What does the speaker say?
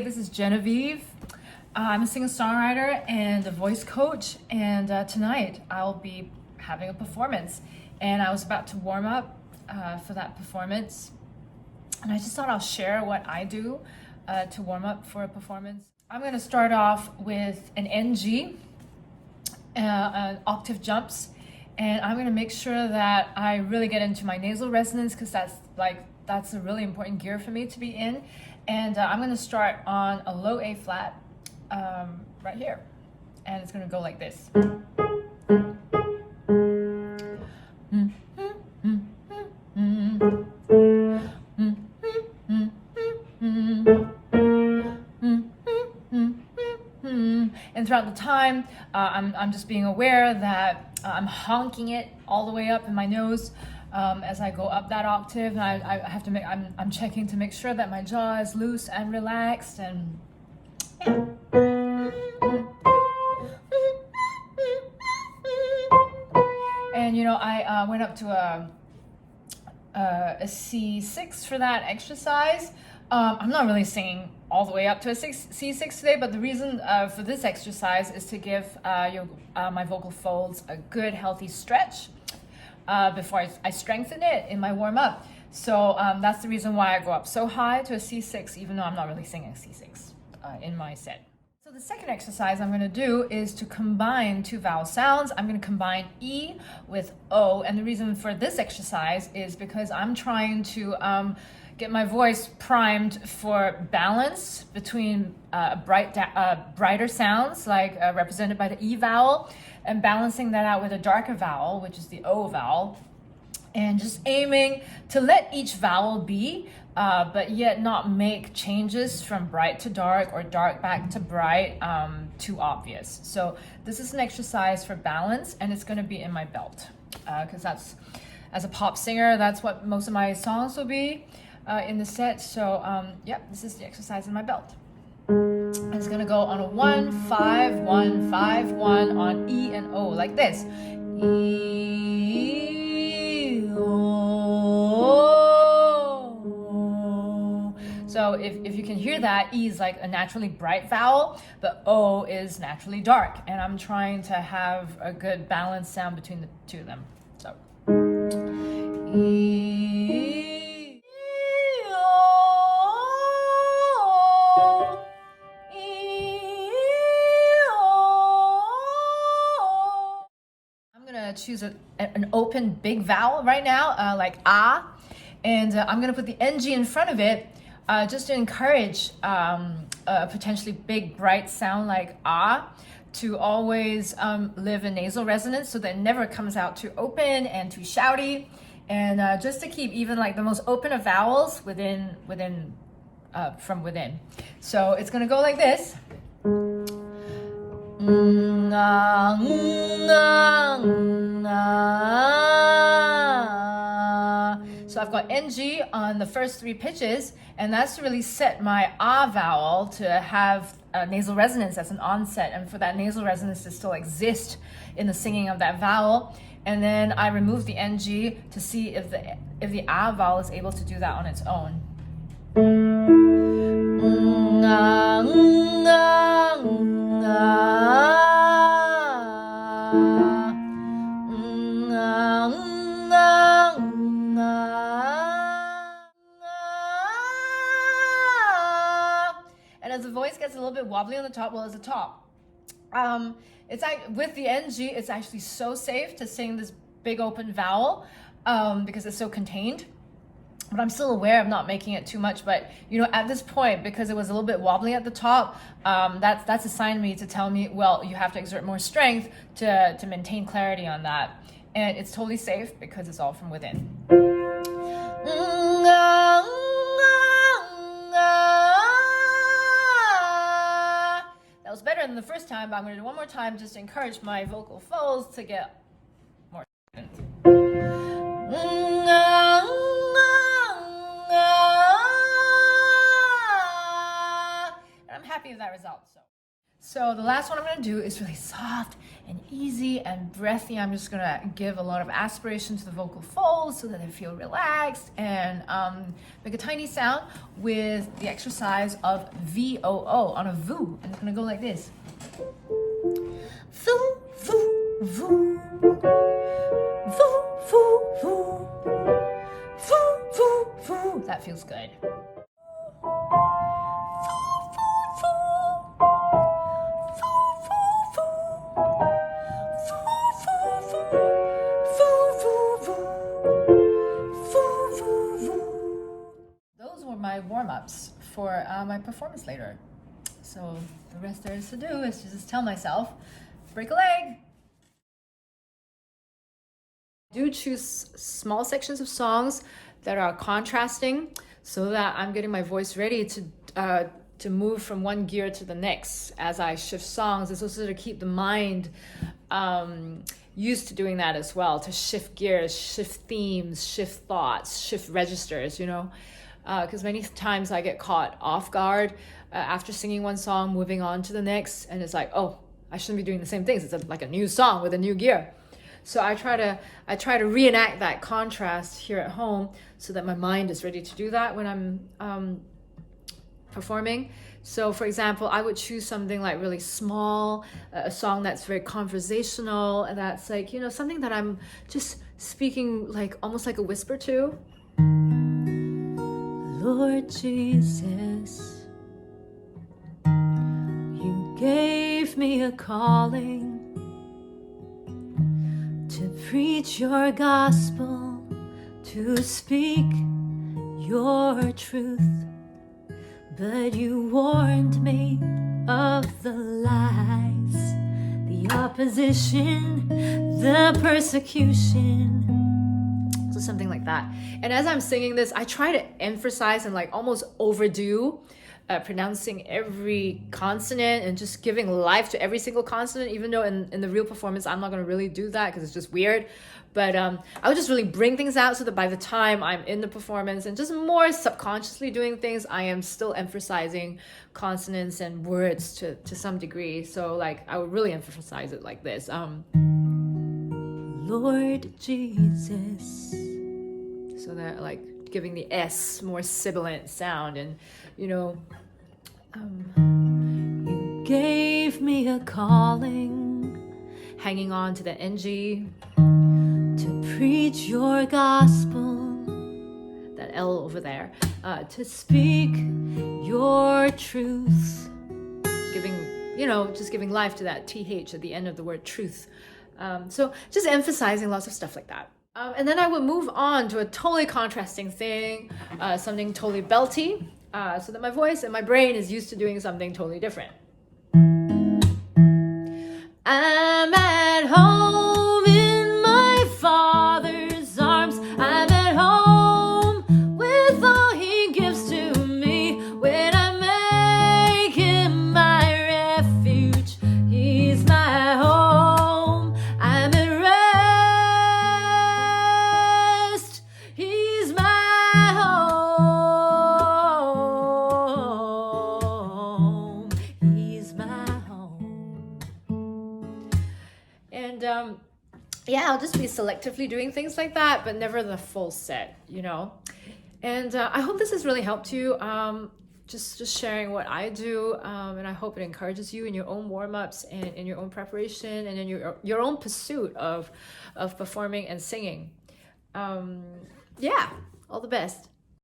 This is Genevieve. I'm a singer-songwriter and a voice coach, and tonight I'll be having a performance. And I was about to warm up for that performance, and I just thought I'll share what I do to warm up for a performance. I'm going to start off with an NG, octave jumps, and I'm going to make sure that I really get into my nasal resonance because that's a really important gear for me to be in. And I'm going to start on a low A flat right here, and it's going to go like this. And throughout the time, I'm just being aware that I'm honking it all the way up in my nose as I go up that octave. And I have to I'm checking to make sure that my jaw is loose and relaxed. And I went up to a C6 for that exercise. I'm not really singing all the way up to a C6 today, but the reason for this exercise is to give my vocal folds a good healthy stretch before I strengthen it in my warm-up. So that's the reason why I go up so high to a C6, even though I'm not really singing C6 in my set. So the second exercise I'm going to do is to combine two vowel sounds. I'm going to combine E with O, and the reason for this exercise is because I'm trying to get my voice primed for balance between brighter sounds like represented by the E vowel, and balancing that out with a darker vowel, which is the O vowel, and just aiming to let each vowel be, but yet not make changes from bright to dark or dark back to bright too obvious. So this is an exercise for balance, and it's going to be in my belt because that's, as a pop singer, that's what most of my songs will be in the set. So this is the exercise in my belt. And it's going to go on a 1, 5, 1, 5, 1 on E and O, like this. E, O. So if you can hear that, E is like a naturally bright vowel, but O is naturally dark. And I'm trying to have a good balanced sound between the two of them. So E, O, E, O. I'm gonna choose an open big vowel right now, like ah, and I'm gonna put the NG in front of it just to encourage a potentially big bright sound like ah to always live in nasal resonance, so that it never comes out too open and too shouty, and just to keep even like the most open of vowels from within. So it's gonna go like this. So I've got NG on the first three pitches, and that's to really set my ah vowel to have nasal resonance as an onset, and for that nasal resonance to still exist in the singing of that vowel. And then I remove the NG to see if the ah vowel is able to do that on its own. And as the voice gets a little bit wobbly on the top, well, as a top, it's like with the NG, it's actually so safe to sing this big open vowel because it's so contained. But I'm still aware of not making it too much. But at this point, because it was a little bit wobbly at the top, that's a sign to me to tell me, well, you have to exert more strength to maintain clarity on that. And it's totally safe because it's all from within. That was better than the first time, but I'm going to do one more time just to encourage my vocal folds to get more strength. And I'm happy with that result. So the last one I'm gonna do is really soft and easy and breathy. I'm just gonna give a lot of aspiration to the vocal folds so that they feel relaxed and make a tiny sound with the exercise of VOO on a VOO. And it's gonna go like this. VOO, VOO, VOO. VOO, VOO, VOO. VOO, VOO, VOO. That feels good. Those were my warm-ups for my performance later. So the rest there is to do is to just tell myself, break a leg. I do choose small sections of songs that are contrasting so that I'm getting my voice ready to move from one gear to the next as I shift songs. It's also to keep the mind used to doing that as well, to shift gears, shift themes, shift thoughts, shift registers, you know? Because many times I get caught off guard after singing one song, moving on to the next, and it's like, oh, I shouldn't be doing the same things. It's like a new song with a new gear. So I try to reenact that contrast here at home so that my mind is ready to do that when I'm performing. So for example, I would choose something like really small, a song that's very conversational, and that's like, you know, something that I'm just speaking like almost like a whisper to. Lord Jesus, you gave me a calling to preach your gospel, to speak your truth. But you warned me of the lies, the opposition, the persecution. So something like that. And as I'm singing this, I try to emphasize and like almost overdo pronouncing every consonant and just giving life to every single consonant, even though in the real performance, I'm not going to really do that because it's just weird. But I would just really bring things out so that by the time I'm in the performance and just more subconsciously doing things, I am still emphasizing consonants and words to some degree. So like I would really emphasize it like this. Lord Jesus. So that like giving the S more sibilant sound, and you know, you gave me a calling, hanging on to the NG, to preach your gospel, that L over there, to speak your truth, giving, you know, just giving life to that TH at the end of the word truth. So just emphasizing lots of stuff like that. And then I would move on to a totally contrasting thing, something totally belty, so that my voice and my brain is used to doing something totally different. I'm at home in my Father's arms. I'm at home with all He gives to me. When I make Him my refuge, He's my home. I'm at rest. He's my home. He's my home. And yeah, I'll just be selectively doing things like that, but never the full set, you know. And I hope this has really helped you. Just sharing what I do, and I hope it encourages you in your own warm-ups and in your own preparation and in your own pursuit of performing and singing. Yeah, all the best.